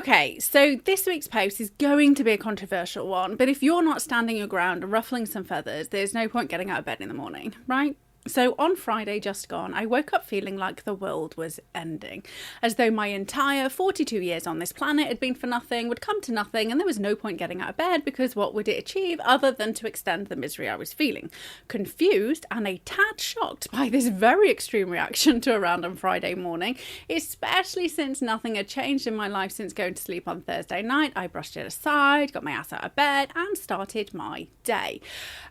Okay, so this week's post is going to be a controversial one, but if you're not standing your ground and ruffling some feathers, there's no point getting out of bed in the morning, right? So on Friday just gone, I woke up feeling like the world was ending, as though my entire 42 years on this planet had been for nothing, would come to nothing, and there was no point getting out of bed because what would it achieve other than to extend the misery I was feeling? Confused and a tad shocked by this very extreme reaction to a random Friday morning, especially since nothing had changed in my life since going to sleep on Thursday night. I brushed it aside, got my ass out of bed, and started my day.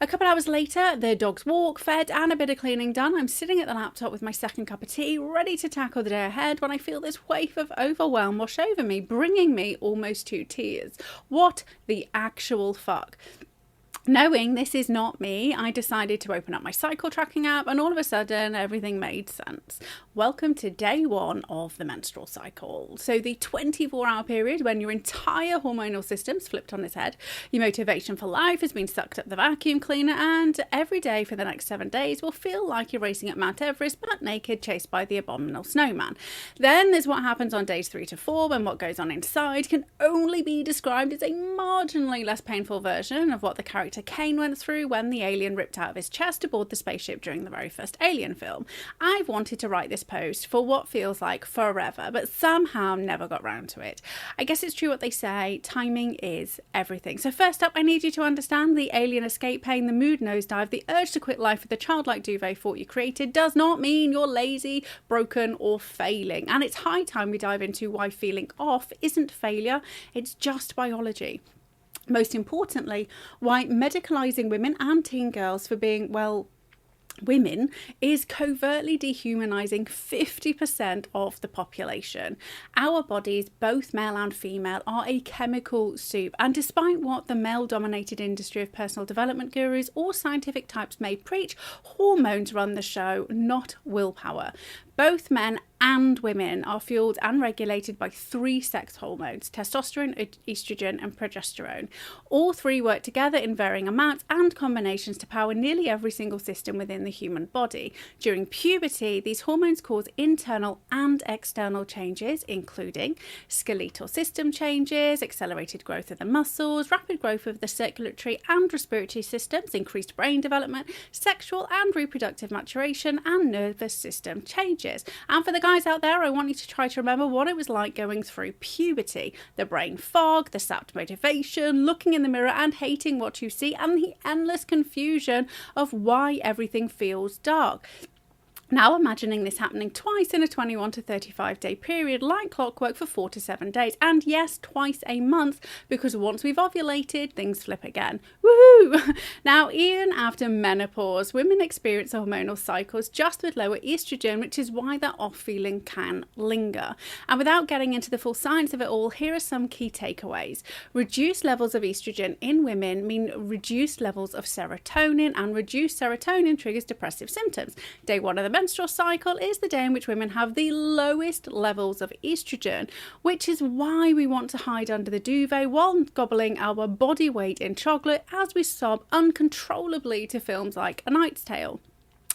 A couple hours later, the dog's walk, fed, and a bit of cleaning done, I'm sitting at the laptop with my second cup of tea, ready to tackle the day ahead, when I feel this wave of overwhelm wash over me, bringing me almost to tears. What the actual fuck? Knowing this is not me, I decided to open up my cycle tracking app, and all of a sudden everything made sense. Welcome to day one of the menstrual cycle. So the 24-hour period when your entire hormonal system's flipped on its head, your motivation for life has been sucked up the vacuum cleaner, and every day for the next 7 days will feel like you're racing up Mount Everest but naked, chased by the abominable snowman. Then there's what happens on days 3 to 4, when what goes on inside can only be described as a marginally less painful version of what the character Kane went through when the alien ripped out of his chest aboard the spaceship during the very first Alien film. I've wanted to write this post for what feels like forever, but somehow never got round to it. I guess it's true what they say, timing is everything. So first up, I need you to understand the alien escape pain, the mood nosedive, the urge to quit life with the childlike duvet thought you created does not mean you're lazy, broken, or failing. And it's high time we dive into why feeling off isn't failure, it's just biology. Most importantly, why medicalising women and teen girls for being, well, women is covertly dehumanising 50% of the population. Our bodies, both male and female, are a chemical soup, and despite what the male-dominated industry of personal development gurus or scientific types may preach, hormones run the show, not willpower. Both men and women are fueled and regulated by 3 sex hormones: testosterone, estrogen, and progesterone. All 3 work together in varying amounts and combinations to power nearly every single system within the human body. During puberty, these hormones cause internal and external changes, including skeletal system changes, accelerated growth of the muscles, rapid growth of the circulatory and respiratory systems, increased brain development, sexual and reproductive maturation, and nervous system changes. And for the guys out there, I want you to try to remember what it was like going through puberty. The brain fog, the sapped motivation, looking in the mirror and hating what you see, and the endless confusion of why everything feels dark. Now imagining this happening twice in a 21 to 35 day period, like clockwork, for 4 to 7 days. And yes, twice a month, because once we've ovulated, things flip again. Woohoo! Now, even after menopause, women experience hormonal cycles just with lower estrogen, which is why that off feeling can linger. And without getting into the full science of it all, here are some key takeaways. Reduced levels of estrogen in women mean reduced levels of serotonin, and reduced serotonin triggers depressive symptoms. Day 1 of the menstrual cycle is the day in which women have the lowest levels of estrogen, which is why we want to hide under the duvet while gobbling our body weight in chocolate as we sob uncontrollably to films like A Knight's Tale.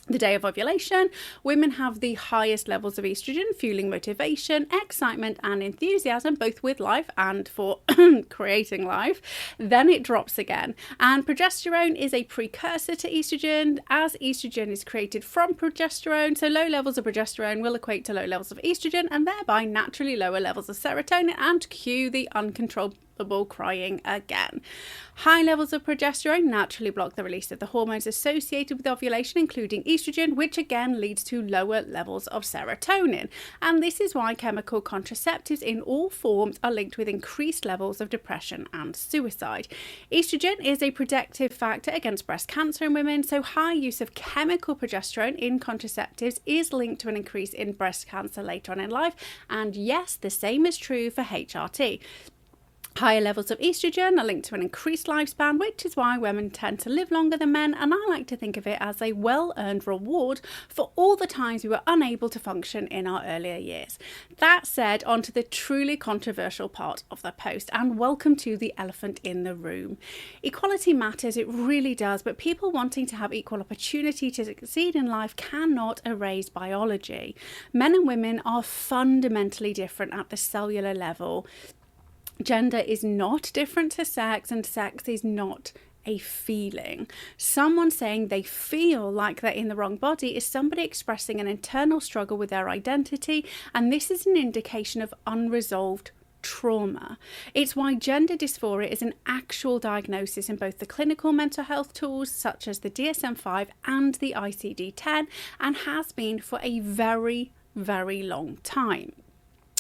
The day of ovulation, women have the highest levels of estrogen, fueling motivation, excitement, and enthusiasm, both with life and for creating life. Then it drops again. And progesterone is a precursor to estrogen, as estrogen is created from progesterone. So low levels of progesterone will equate to low levels of estrogen, and thereby naturally lower levels of serotonin, and cue the uncontrollable crying again. High levels of progesterone naturally block the release of the hormones associated with ovulation, including estrogen, which again leads to lower levels of serotonin. And this is why chemical contraceptives in all forms are linked with increased levels of depression and suicide. Estrogen is a protective factor against breast cancer in women, so high use of chemical progesterone in contraceptives is linked to an increase in breast cancer later on in life. And yes, the same is true for HRT. Higher levels of estrogen are linked to an increased lifespan, which is why women tend to live longer than men, and I like to think of it as a well-earned reward for all the times we were unable to function in our earlier years. That said, on to the truly controversial part of the post, and welcome to the elephant in the room. Equality matters, it really does, but people wanting to have equal opportunity to succeed in life cannot erase biology. Men and women are fundamentally different at the cellular level. Gender is not different to sex, and sex is not a feeling. Someone saying they feel like they're in the wrong body is somebody expressing an internal struggle with their identity, and this is an indication of unresolved trauma. It's why gender dysphoria is an actual diagnosis in both the clinical mental health tools such as the DSM-5 and the ICD-10, and has been for a very, very long time.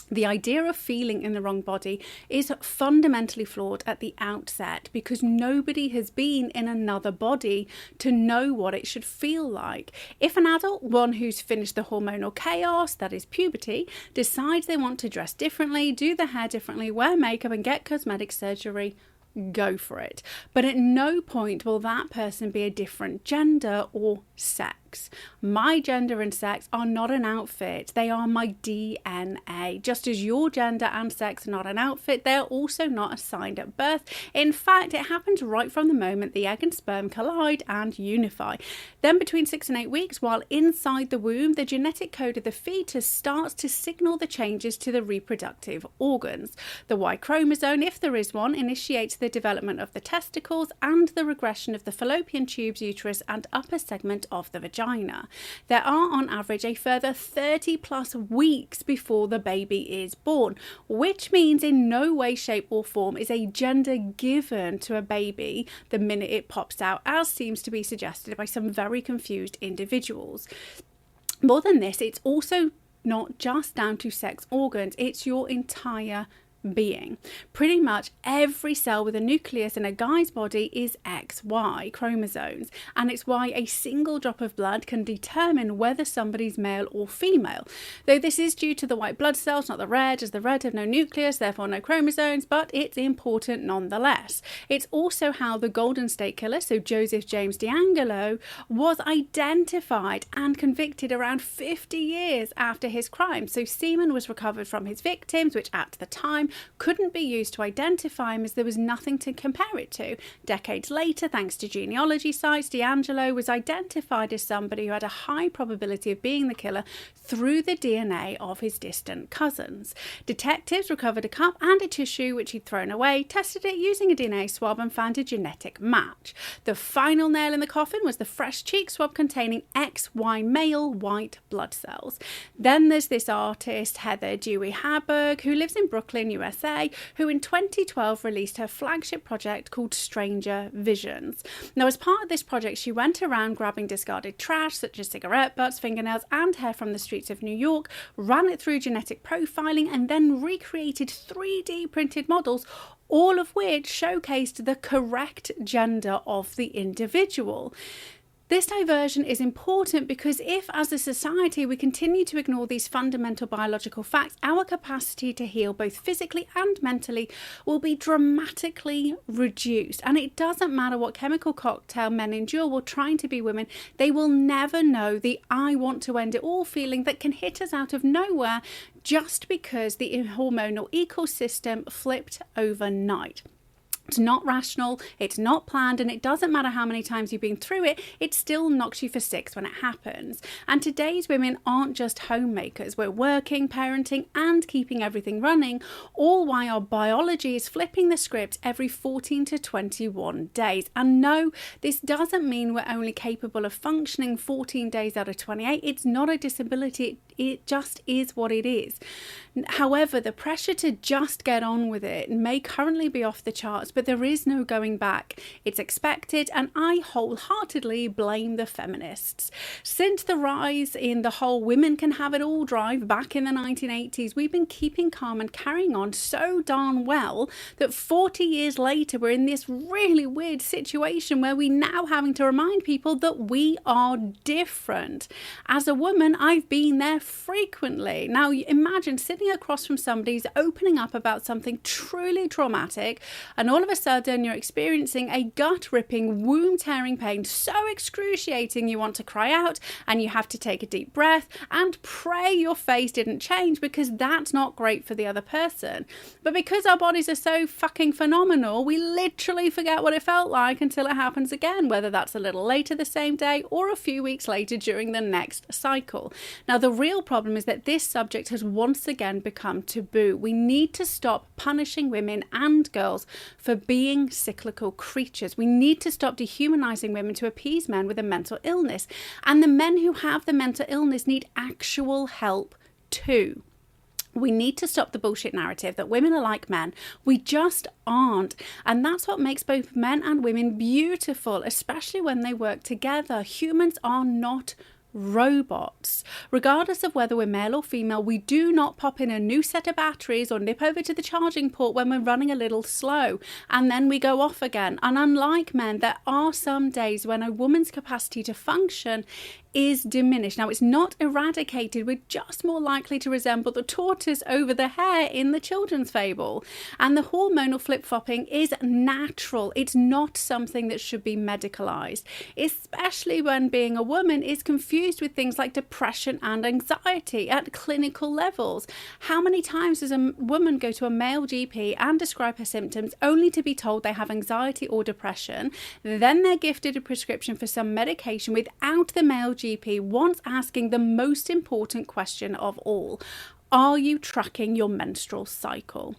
The idea of feeling in the wrong body is fundamentally flawed at the outset because nobody has been in another body to know what it should feel like. If an adult, one who's finished the hormonal chaos, that is puberty, decides they want to dress differently, do their hair differently, wear makeup and get cosmetic surgery, go for it. But at no point will that person be a different gender or sex. My gender and sex are not an outfit. They are my DNA. Just as your gender and sex are not an outfit, they're also not assigned at birth. In fact, it happens right from the moment the egg and sperm collide and unify. Then between 6 and 8 weeks, while inside the womb, the genetic code of the fetus starts to signal the changes to the reproductive organs. The Y chromosome, if there is one, initiates the development of the testicles and the regression of the fallopian tubes, uterus and upper segment of the vagina. There are on average a further 30 plus weeks before the baby is born, which means in no way, shape or form is a gender given to a baby the minute it pops out, as seems to be suggested by some very confused individuals. More than this, it's also not just down to sex organs, it's your entire being. Pretty much every cell with a nucleus in a guy's body is XY chromosomes, and it's why a single drop of blood can determine whether somebody's male or female. Though this is due to the white blood cells, not the red, as the red have no nucleus, therefore no chromosomes, but it's important nonetheless. It's also how the Golden State Killer, so Joseph James DeAngelo, was identified and convicted around 50 years after his crime. So semen was recovered from his victims, which at the time couldn't be used to identify him as there was nothing to compare it to. Decades later, thanks to genealogy sites, DeAngelo was identified as somebody who had a high probability of being the killer through the DNA of his distant cousins. Detectives recovered a cup and a tissue which he'd thrown away, tested it using a DNA swab and found a genetic match. The final nail in the coffin was the fresh cheek swab containing XY male white blood cells. Then there's this artist, Heather Dewey Haberg, who lives in Brooklyn, USA, who in 2012 released her flagship project called Stranger Visions. Now, as part of this project, she went around grabbing discarded trash such as cigarette butts, fingernails and hair from the streets of New York, ran it through genetic profiling and then recreated 3D printed models, all of which showcased the correct gender of the individual. This diversion is important because if, as a society, we continue to ignore these fundamental biological facts, our capacity to heal both physically and mentally will be dramatically reduced. And it doesn't matter what chemical cocktail men endure while trying to be women, they will never know the I want to end it all feeling that can hit us out of nowhere just because the hormonal ecosystem flipped overnight. It's not rational, it's not planned, and it doesn't matter how many times you've been through it, it still knocks you for six when it happens. And today's women aren't just homemakers. We're working, parenting, and keeping everything running, all while our biology is flipping the script every 14 to 21 days. And no, this doesn't mean we're only capable of functioning 14 days out of 28. It's not a disability, it just is what it is. However, the pressure to just get on with it may currently be off the charts, but there is no going back. It's expected, and I wholeheartedly blame the feminists. Since the rise in the whole women can have it all drive back in the 1980s, we've been keeping calm and carrying on so darn well that 40 years later, we're in this really weird situation where we're now having to remind people that we are different. As a woman, I've been there frequently. Now, imagine sitting across from somebody who's opening up about something truly traumatic, and all of of a sudden you're experiencing a gut-ripping, womb-tearing pain so excruciating you want to cry out, and you have to take a deep breath and pray your face didn't change, because that's not great for the other person. But because our bodies are so fucking phenomenal, we literally forget what it felt like until it happens again, whether that's a little later the same day or a few weeks later during the next cycle. Now, the real problem is that this subject has once again become taboo. We need to stop punishing women and girls for being cyclical creatures. We need to stop dehumanizing women to appease men with a mental illness. And the men who have the mental illness need actual help too. We need to stop the bullshit narrative that women are like men. We just aren't. And that's what makes both men and women beautiful, especially when they work together. Humans are not robots. Regardless of whether we're male or female, we do not pop in a new set of batteries or nip over to the charging port when we're running a little slow and then we go off again. And unlike men, there are some days when a woman's capacity to function is diminished. Now, it's not eradicated. We're just more likely to resemble the tortoise over the hare in the children's fable. And the hormonal flip-flopping is natural. It's not something that should be medicalised, especially when being a woman is confused with things like depression and anxiety at clinical levels. How many times does a woman go to a male GP and describe her symptoms only to be told they have anxiety or depression? Then they're gifted a prescription for some medication without the male GP once asking the most important question of all: are you tracking your menstrual cycle?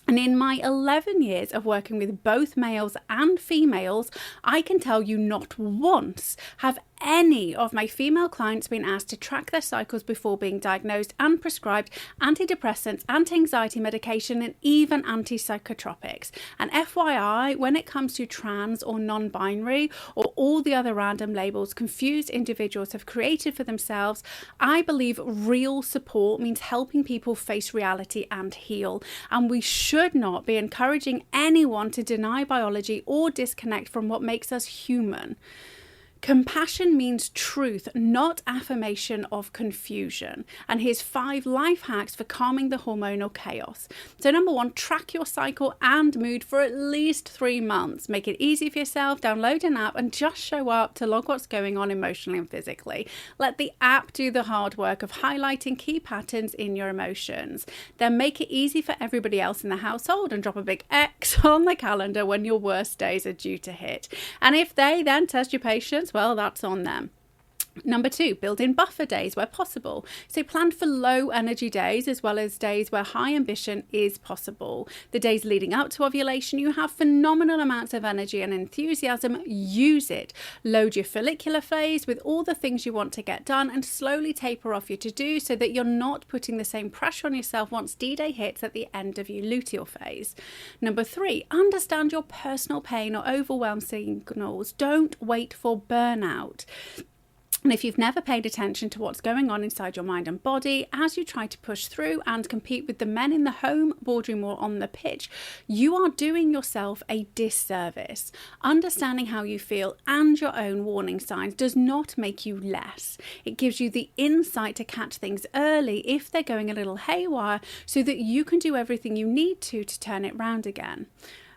And in my 11 years of working with both males and females, I can tell you not once have any of my female clients been asked to track their cycles before being diagnosed and prescribed antidepressants, anti-anxiety medication, and even antipsychotropics. And FYI, when it comes to trans or non-binary or all the other random labels confused individuals have created for themselves, I believe real support means helping people face reality and heal. And we should not be encouraging anyone to deny biology or disconnect from what makes us human. Compassion means truth, not affirmation of confusion. And here's 5 life hacks for calming the hormonal chaos. So number 1, track your cycle and mood for at least 3 months. Make it easy for yourself, download an app and just show up to log what's going on emotionally and physically. Let the app do the hard work of highlighting key patterns in your emotions. Then make it easy for everybody else in the household and drop a big X on the calendar when your worst days are due to hit. And if they then test your patience, well, that's on them. Number 2, build in buffer days where possible. So plan for low energy days as well as days where high ambition is possible. The days leading up to ovulation, you have phenomenal amounts of energy and enthusiasm. Use it. Load your follicular phase with all the things you want to get done and slowly taper off your to-do so that you're not putting the same pressure on yourself once D-Day hits at the end of your luteal phase. Number 3, understand your personal pain or overwhelm signals. Don't wait for burnout. And if you've never paid attention to what's going on inside your mind and body as you try to push through and compete with the men in the home, boardroom or on the pitch, you are doing yourself a disservice. Understanding how you feel and your own warning signs does not make you less. It gives you the insight to catch things early if they're going a little haywire so that you can do everything you need to turn it round again.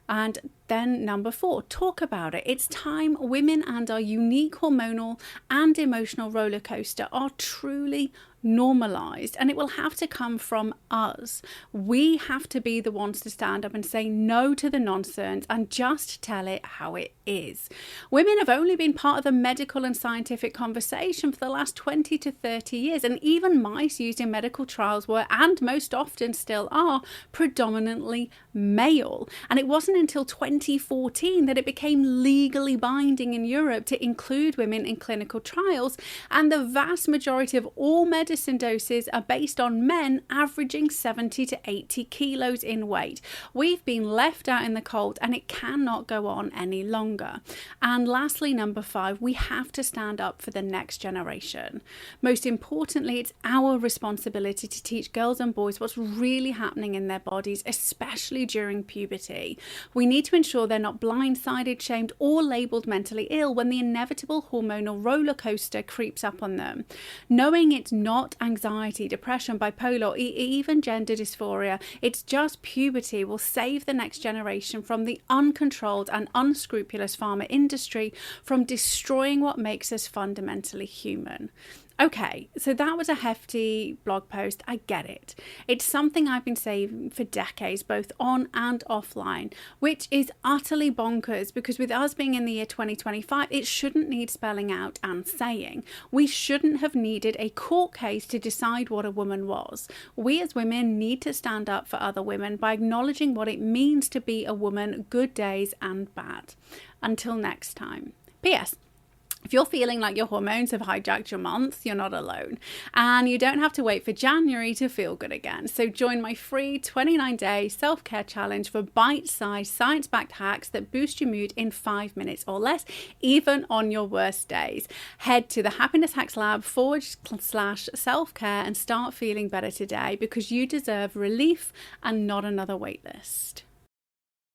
And then number 4, talk about it. It's time women and our unique hormonal and emotional roller coaster are truly normalized, and it will have to come from us. We have to be the ones to stand up and say no to the nonsense and just tell it how it is. Women have only been part of the medical and scientific conversation for the last 20 to 30 years, and even mice used in medical trials were, and most often still are, predominantly male. And it wasn't until 2014 that it became legally binding in Europe to include women in clinical trials, and the vast majority of all medicine doses are based on men averaging 70 to 80 kilos in weight. We've been left out in the cold, and it cannot go on any longer. And lastly, number 5, we have to stand up for the next generation. Most importantly, it's our responsibility to teach girls and boys what's really happening in their bodies, especially during puberty. We need to ensure sure they're not blindsided, shamed, or labelled mentally ill when the inevitable hormonal roller coaster creeps up on them. Knowing it's not anxiety, depression, bipolar, or even gender dysphoria, it's just puberty will save the next generation from the uncontrolled and unscrupulous pharma industry from destroying what makes us fundamentally human. Okay, so that was a hefty blog post. I get it. It's something I've been saying for decades, both on and offline, which is utterly bonkers because with us being in the year 2025, it shouldn't need spelling out and saying. We shouldn't have needed a court case to decide what a woman was. We as women need to stand up for other women by acknowledging what it means to be a woman, good days and bad. Until next time. P.S. If you're feeling like your hormones have hijacked your month, you're not alone. And you don't have to wait for January to feel good again. So join my free 29-day self-care challenge for bite-sized, science-backed hacks that boost your mood in 5 minutes or less, even on your worst days. Head to the Happiness Hacks Lab /self-care and start feeling better today because you deserve relief and not another waitlist.